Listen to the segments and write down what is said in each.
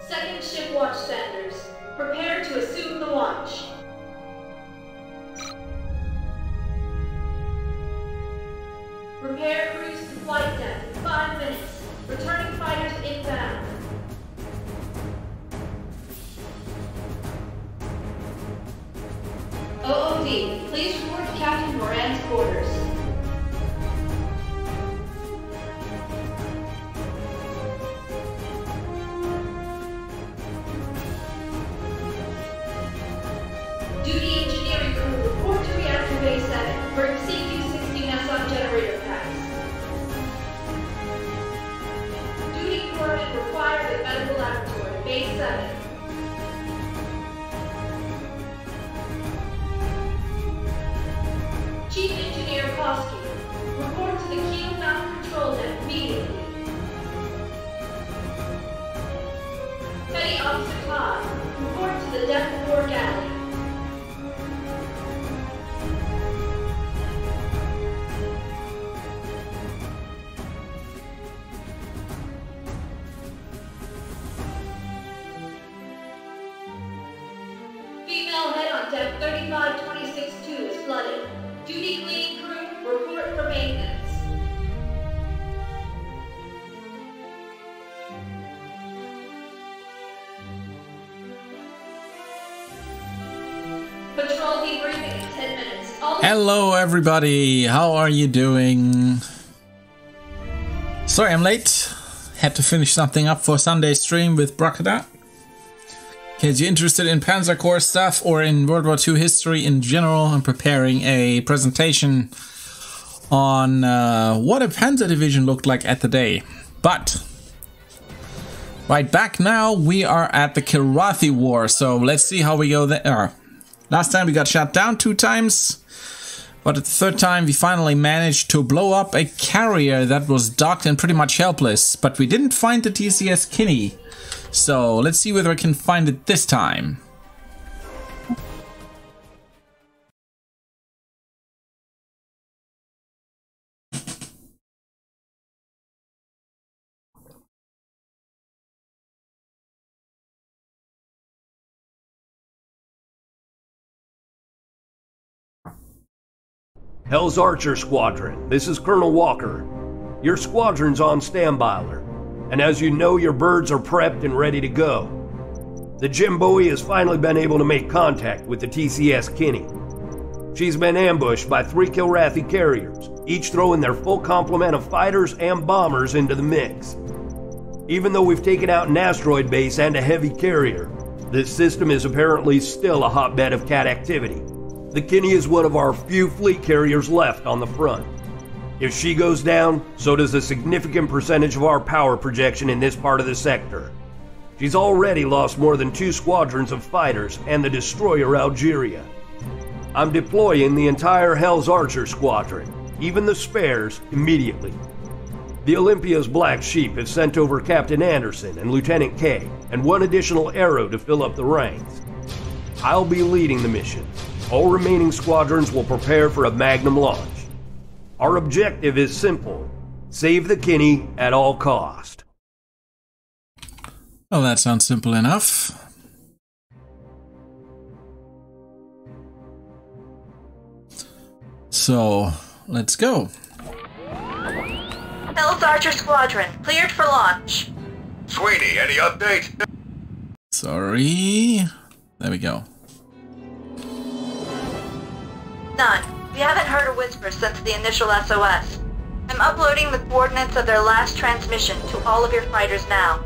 Second ship watch centers. Prepare to assume the watch. Prepare crews to flight deck in 5 minutes. Returning fighters inbound. OOD, please report to Captain Moran's quarters. Duty engineering crew, report to reactor bay 7 for CQ-60 Nesson generator packs. Duty coordinate required at medical laboratory, bay 7. Chief Engineer Koski, report to the Keel Mount Control Deck immediately. Petty Officer Todd, report to the Deck 4 galley. Female head on deck 3526-2 is flooded. Duty cleaning crew, report for maintenance. Patrol debriefing in 10 minutes. Hello everybody, how are you doing? Sorry I'm late. Had to finish something up for Sunday stream with Bracada. In case you're interested in Panzer Corps stuff or in World War II history in general, I'm preparing a presentation on what a Panzer division looked like at the day. But right back now, we are at the Kilrathi War, so let's see how we go there. Last time we got shot down 2 times, but at the 3rd time we finally managed to blow up a carrier that was docked and pretty much helpless, but we didn't find the TCS Kinney. So let's see whether I can find it this time. Hell's Archer Squadron, this is Colonel Walker. Your squadron's on standby. And as you know, your birds are prepped and ready to go. The Jimbowie has finally been able to make contact with the TCS Kinney. She's been ambushed by 3 Kilrathi carriers, each throwing their full complement of fighters and bombers into the mix. Even though we've taken out an asteroid base and a heavy carrier, this system is apparently still a hotbed of cat activity. The Kinney is one of our few fleet carriers left on the front. If she goes down, so does a significant percentage of our power projection in this part of the sector. She's already lost more than 2 squadrons of fighters and the destroyer Algeria. I'm deploying the entire Hell's Archer Squadron, even the spares, immediately. The Olympia's Black Sheep has sent over Captain Anderson and Lieutenant K, and 1 additional Arrow to fill up the ranks. I'll be leading the mission. All remaining squadrons will prepare for a Magnum launch. Our objective is simple. Save the Kinney at all cost. Well, that sounds simple enough. So, let's go. Hell's Archer Squadron, cleared for launch. Sweeney, any update? Sorry. There we go. None. We haven't heard a whisper since the initial SOS. I'm uploading the coordinates of their last transmission to all of your fighters now.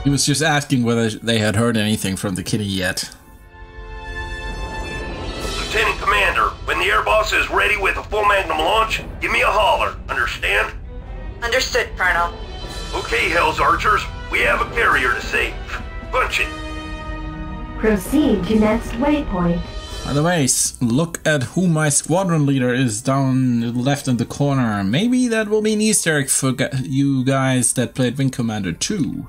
He was just asking whether they had heard anything from the Kinney yet. Lieutenant Commander, when the air boss is ready with a full Magnum launch, give me a holler, understand? Understood, Colonel. Okay, Hell's Archers, we have a carrier to save. Punch it. Proceed to next waypoint. By the way, look at who my squadron leader is down left in the corner. Maybe that will be an Easter egg for you guys that played Wing Commander 2.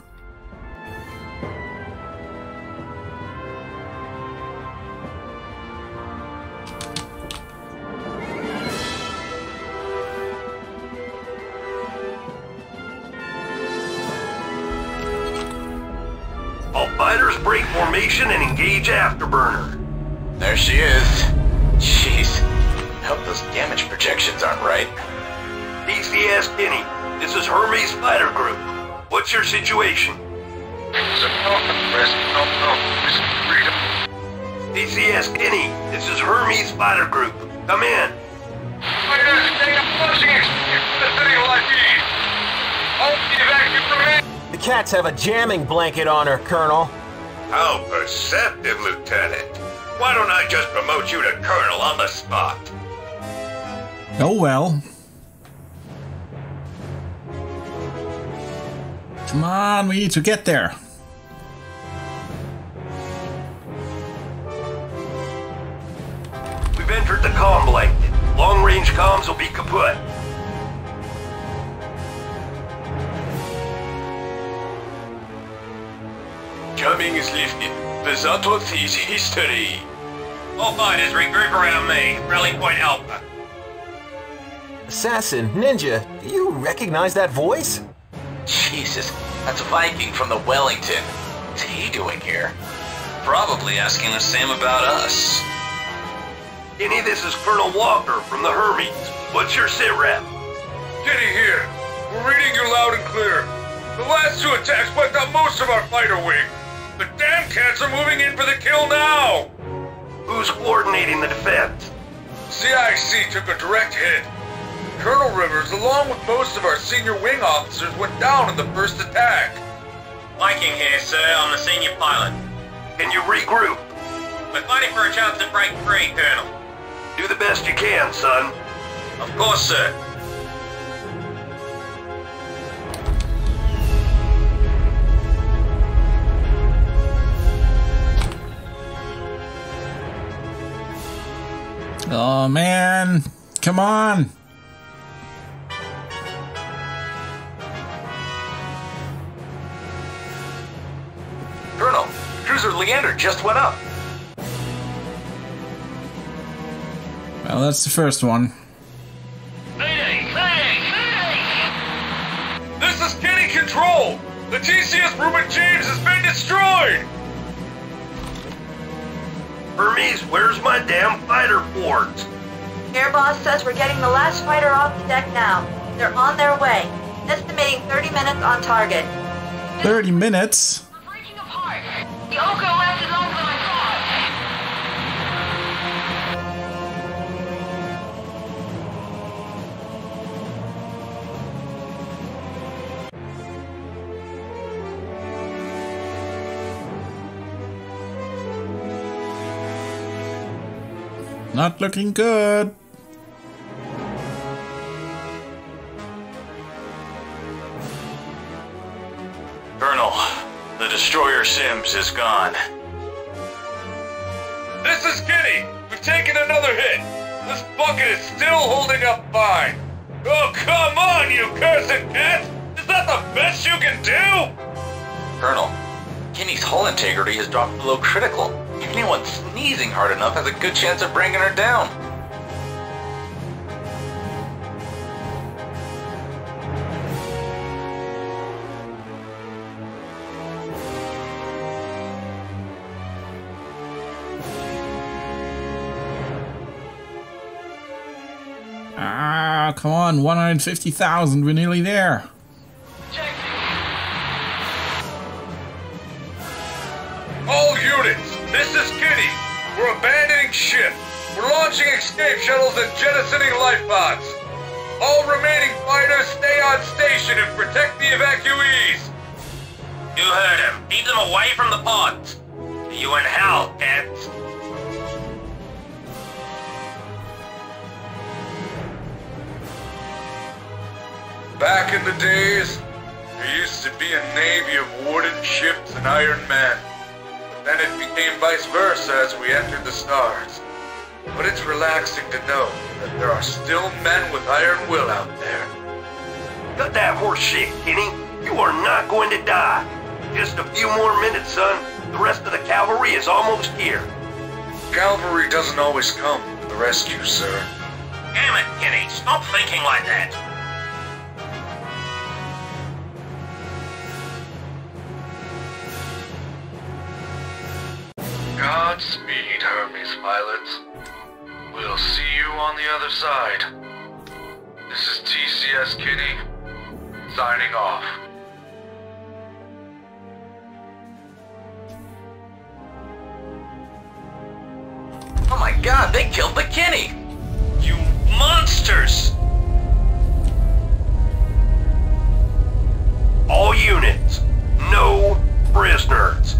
All fighters break formation and engage Afterburner. There she is. Jeez. Hope those damage projections aren't right. DCS Kinney, this is Hermes Fighter Group. What's your situation? DCS Kinney, this is Hermes Fighter Group. Come in. The cats have a jamming blanket on her, Colonel. How perceptive, Lieutenant. Why don't I just promote you to Colonel on the spot? Oh well. Come on, we need to get there. We've entered the comm blanket. Long-range comms will be kaput. Jamming is lifted. The Zantos is history. All fighters regroup around me. Rally point Alpha. Assassin, Ninja, do you recognize that voice? Jesus, that's Viking from the Wellington. What's he doing here? Probably asking the same about us. Kinney, this is Colonel Walker from the Hermes. What's your sit rep? Kinney here. We're reading you loud and clear. The last two attacks wiped out most of our fighter wing. The damn cats are moving in for the kill now! Who's coordinating the defense? CIC took a direct hit. Colonel Rivers, along with most of our senior wing officers, went down in the first attack. Viking here, sir. I'm the senior pilot. Can you regroup? We're fighting for a chance to break free, Colonel. Do the best you can, son. Of course, sir. Oh man, come on. Colonel, Cruiser Leander just went up. Well, that's the first one. This is Kinney Control! The TCS Reuben James has been destroyed! Hermes, where's my damn fighter ports? Air Boss says we're getting the last fighter off the deck now. They're on their way. Estimating 30 minutes on target. 30 minutes? We're breaking apart. The Octa lasted longer than I thought. Not looking good. Colonel, the destroyer Sims is gone. This is Kinney! We've taken another hit! This bucket is still holding up fine! Oh, come on, you cursed cats! Is that the best you can do? Colonel, Kinney's hull integrity has dropped below critical. Anyone sneezing hard enough has a good chance of bringing her down. Ah, come on, 150,000, we're nearly there. All units, this is Kinney. We're abandoning ship. We're launching escape shuttles and jettisoning life pods. All remaining fighters stay on station and protect the evacuees. You heard him. Keep them away from the pods. See you in hell, cats. Back in the days, there used to be a navy of wooden ships and iron men. Then it became vice versa as we entered the stars. But it's relaxing to know that there are still men with iron will out there. Cut that horse shit, Kenny. You are not going to die. Just a few more minutes, son. The rest of the cavalry is almost here. Cavalry doesn't always come to the rescue, sir. Damn it, Kenny, stop thinking like that. Godspeed, Hermes pilots. We'll see you on the other side. This is TCS Kitty, signing off. Oh my god, they killed the Kenny! You monsters! All units, no prisoners.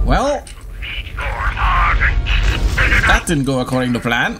Well, that didn't go according to plan.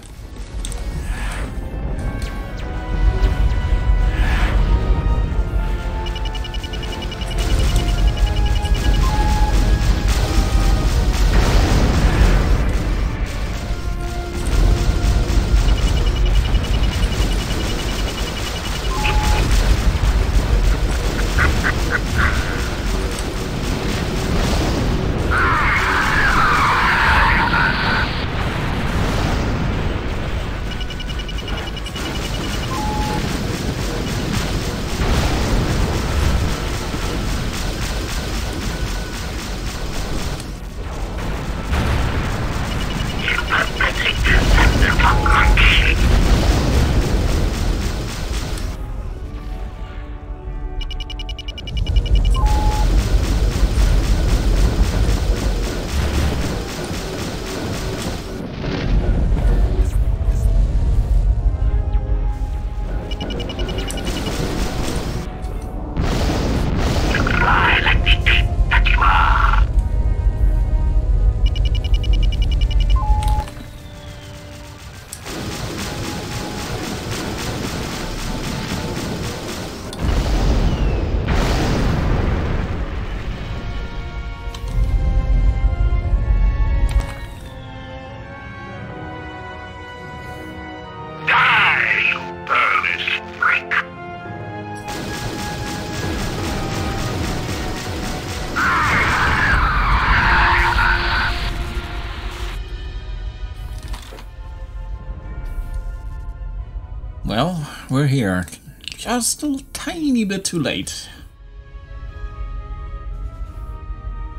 Well, we're here. Just a tiny bit too late.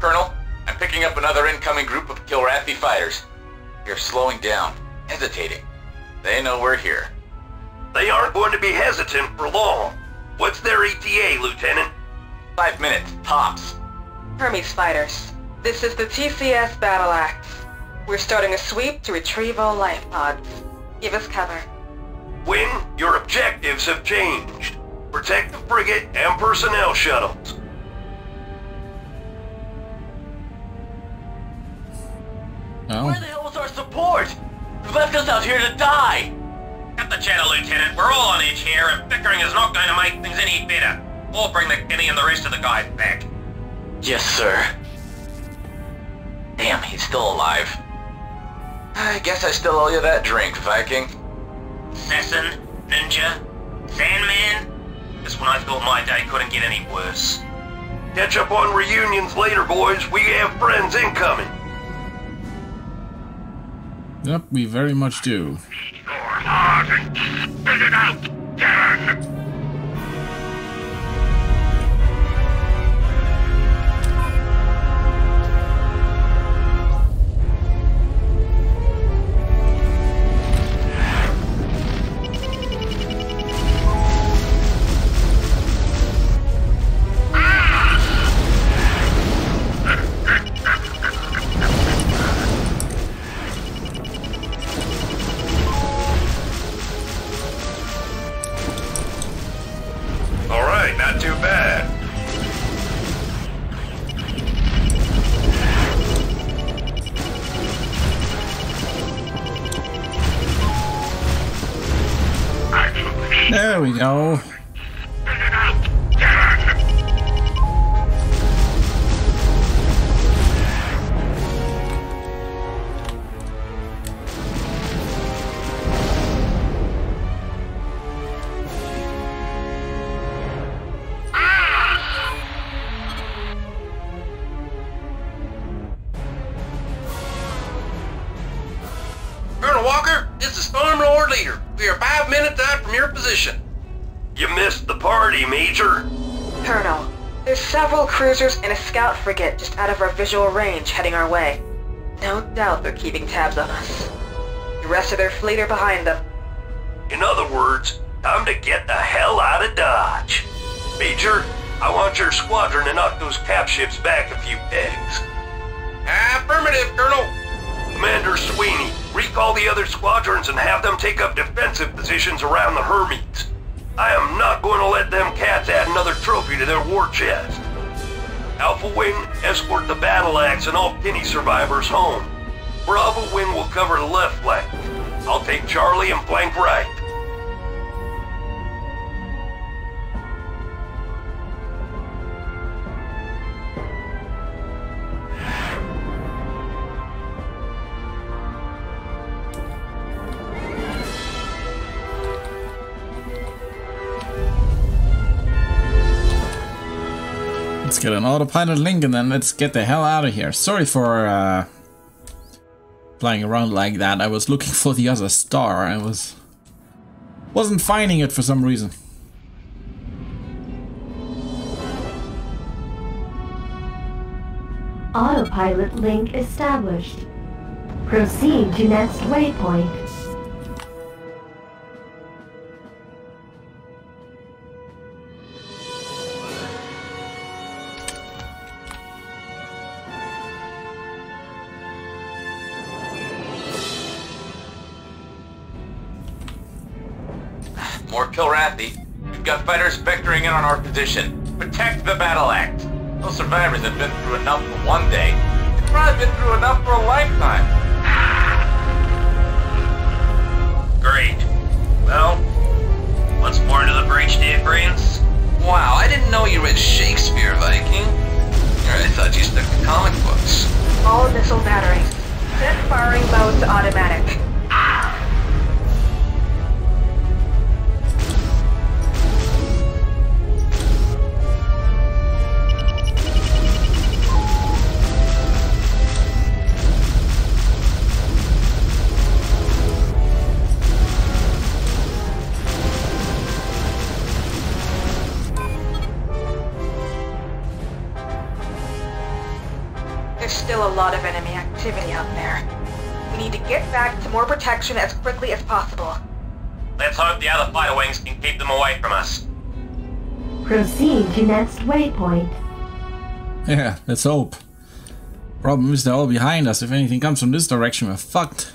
Colonel, I'm picking up another incoming group of Kilrathi fighters. You're slowing down, hesitating. They know we're here. They aren't going to be hesitant for long. What's their ETA, Lieutenant? 5 minutes, tops. Hermes fighters, this is the TCS Battle Axe. We're starting a sweep to retrieve all life pods. Give us cover. When your objectives have changed. Protect the frigate and personnel shuttles. Oh. Where the hell was our support? You left us out here to die! Cut the chatter, Lieutenant. We're all on edge here, and bickering is not going to make things any better. Or bring the Kenny and the rest of the guys back. Yes, sir. Damn, he's still alive. I guess I still owe you that drink, Viking. Assassin, ninja, Sandman. Just when I thought my day couldn't get any worse. Catch up on reunions later, boys. We have friends incoming. Yep, we very much do. Spit it out, Dan! Not too bad. There we go. Spit it This is Storm Lord Leader. We are 5 minutes out from your position. You missed the party, Major. Colonel, there's several cruisers and a scout frigate just out of our visual range heading our way. No doubt they're keeping tabs on us. The rest of their fleet are behind them. In other words, time to get the hell out of Dodge. Major, I want your squadron to knock those cap ships back a few pegs. Affirmative, Colonel. Commander Sweeney, recall the other squadrons and have them take up defensive positions around the Hermes. I am not going to let them cats add another trophy to their war chest. Alpha Wing, escort the battle axe and all Kinney survivors home. Bravo Wing will cover the left flank. I'll take Charlie and flank right. Let's get an autopilot link and then let's get the hell out of here. Sorry for flying around like that. I was looking for the other star. I wasn't finding it for some reason. Autopilot link established. Proceed to next waypoint. More Kilrathi. We've got fighters vectoring in on our position. Protect the battle act. Those survivors have been through enough for one day. They've probably been through enough for a lifetime. Great. Well, what's more into the breach, Diaphragms? Wow, I didn't know you read Shakespeare, Viking. I thought you stuck to comic books. All missile batteries. Set firing mode to automatic. Still a lot of enemy activity out there. We need to get back to more protection as quickly as possible. Let's hope the other fighter wings can keep them away from us. Proceed to next waypoint. Yeah, let's hope. Problem is they're all behind us. If anything comes from this direction, we're fucked.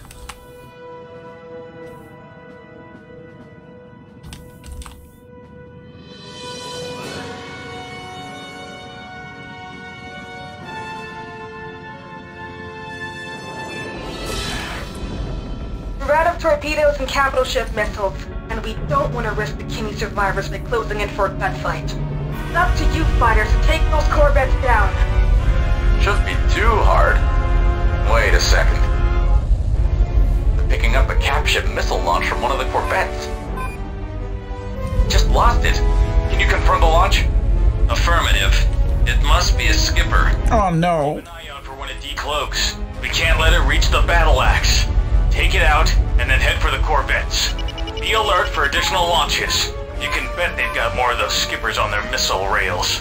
We're out of torpedoes and capital ship missiles, and we don't want to risk the Kinney survivors by closing in for a gunfight. It's up to you fighters to take those corvettes down. Shouldn't be too hard. Wait a second. They're picking up a cap ship missile launch from one of the corvettes. Just lost it. Can you confirm the launch? Affirmative. It must be a skipper. Oh no. Keep an eye out for when it decloaks. We can't let it reach the battle axe. Take it out, and then head for the corvettes. Be alert for additional launches. You can bet they've got more of those skippers on their missile rails.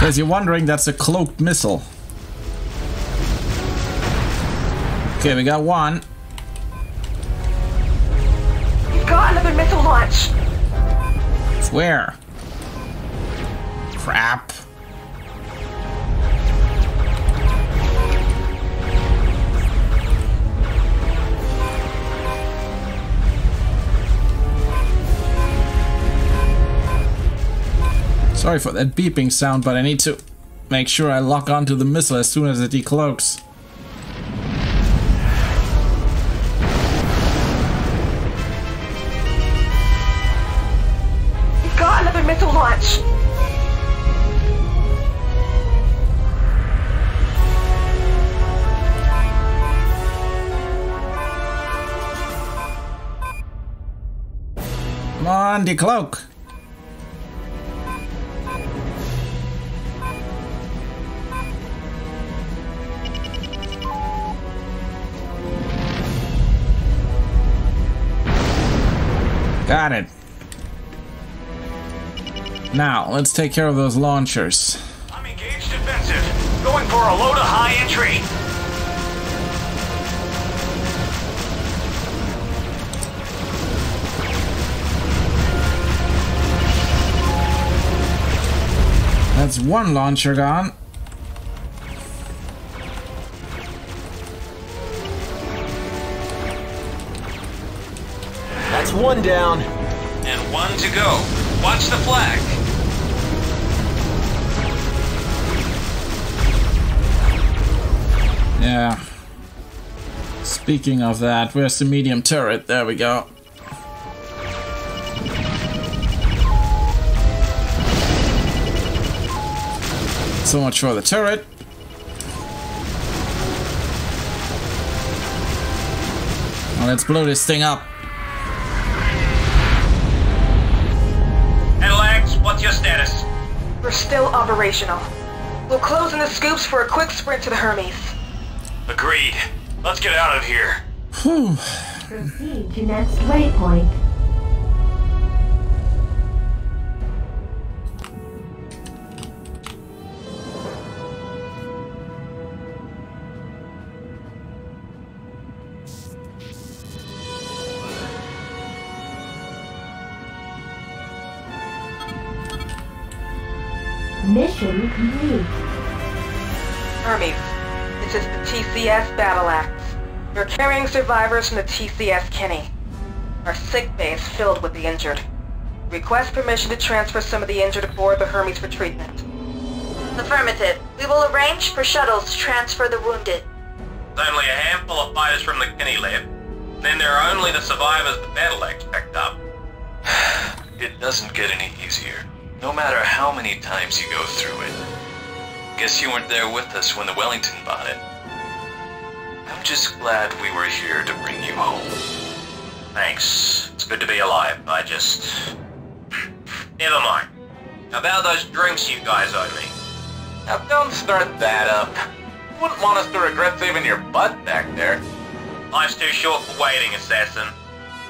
So as you're wondering, that's a cloaked missile. Okay, we got one. We've got another missile launch. Where? Crap. Sorry for that beeping sound, but I need to make sure I lock onto the missile as soon as it decloaks. We've got another missile launch. Come on, decloak. Got it. Now, let's take care of those launchers. I'm engaged defensive. Going for a low to high entry. That's one launcher gone. That's one down. And one to go. Watch the flag. Yeah. Speaking of that, where's the medium turret? There we go. So much for the turret. Now let's blow this thing up. Alex, what's your status? We're still operational. We'll close in the scoops for a quick sprint to the Hermes. Agreed. Let's get out of here. Whew. Proceed to next waypoint. Mission complete. Hermes, this is the TCS Battle Axe. We're carrying survivors from the TCS Kenny. Our sick bay is filled with the injured. Request permission to transfer some of the injured aboard the Hermes for treatment. Affirmative. We will arrange for shuttles to transfer the wounded. There's only a handful of fighters from the Kenny left. Then there are only the survivors the Battle Axe picked up. It doesn't get any easier, no matter how many times you go through it. Guess you weren't there with us when the Wellington bought it. I'm just glad we were here to bring you home. Thanks. It's good to be alive. Never mind. How about those drinks you guys owe me? Now don't start that up. You wouldn't want us to regret saving your butt back there. Life's too short for waiting, Assassin.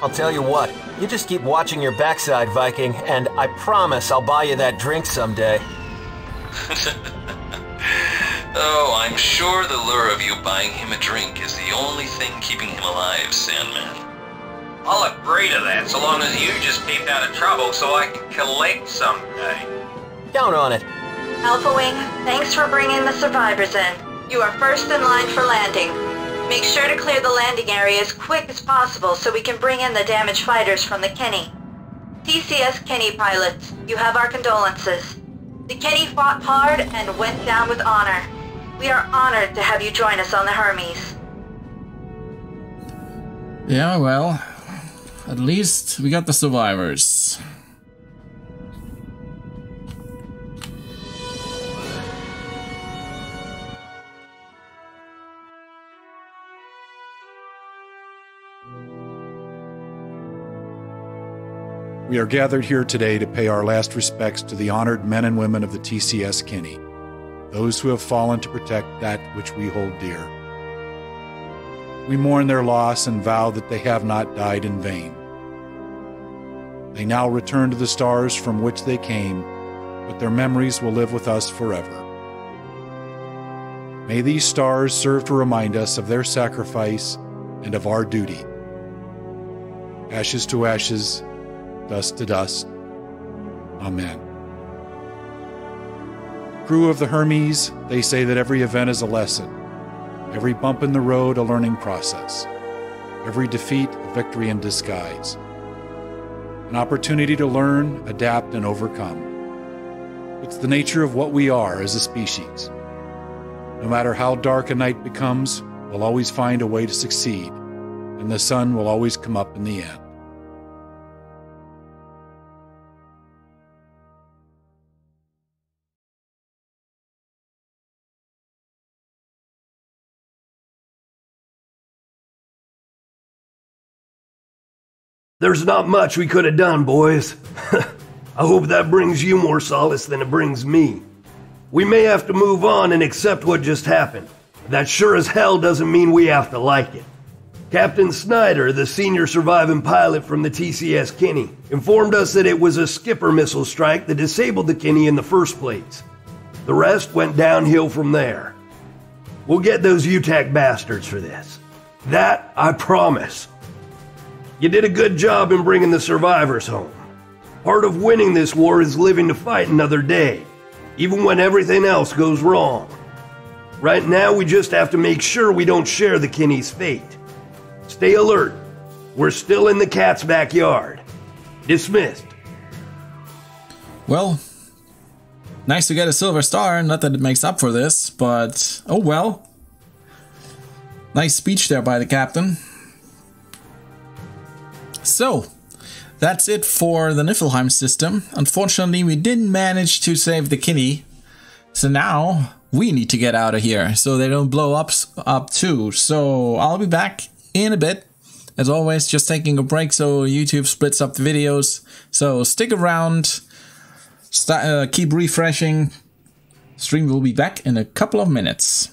I'll tell you what, you just keep watching your backside, Viking, and I promise I'll buy you that drink someday. Oh, I'm sure the lure of you buying him a drink is the only thing keeping him alive, Sandman. I'll agree to that so long as you just keep out of trouble so I can collect someday. Count on it. Alpha Wing, thanks for bringing the survivors in. You are first in line for landing. Make sure to clear the landing area as quick as possible so we can bring in the damaged fighters from the Kenny. TCS Kenny pilots, you have our condolences. The Kenny fought hard and went down with honor. We are honored to have you join us on the Hermes. Yeah, well, at least we got the survivors. We are gathered here today to pay our last respects to the honored men and women of the TCS Kenny, those who have fallen to protect that which we hold dear. We mourn their loss and vow that they have not died in vain. They now return to the stars from which they came, but their memories will live with us forever. May these stars serve to remind us of their sacrifice and of our duty. Ashes to ashes, dust to dust. Amen. Crew of the Hermes, they say that every event is a lesson, every bump in the road a learning process, every defeat a victory in disguise, an opportunity to learn, adapt, and overcome. It's the nature of what we are as a species. No matter how dark a night becomes, we'll always find a way to succeed, and the sun will always come up in the end. There's not much we could have done, boys. I hope that brings you more solace than it brings me. We may have to move on and accept what just happened. That sure as hell doesn't mean we have to like it. Captain Snyder, the senior surviving pilot from the TCS Kinney, informed us that it was a skipper missile strike that disabled the Kinney in the first place. The rest went downhill from there. We'll get those UTAC bastards for this. That I promise. You did a good job in bringing the survivors home. Part of winning this war is living to fight another day, even when everything else goes wrong. Right now, we just have to make sure we don't share the Kinney's fate. Stay alert. We're still in the cat's backyard. Dismissed. Well, nice to get a silver star. Not that it makes up for this, but oh well. Nice speech there by the captain. So, that's it for the Niflheim system. Unfortunately, we didn't manage to save the Kinney. So now, we need to get out of here so they don't blow up too. So, I'll be back in a bit. As always, just taking a break so YouTube splits up the videos. So, stick around. Keep refreshing. Stream will be back in a couple of minutes.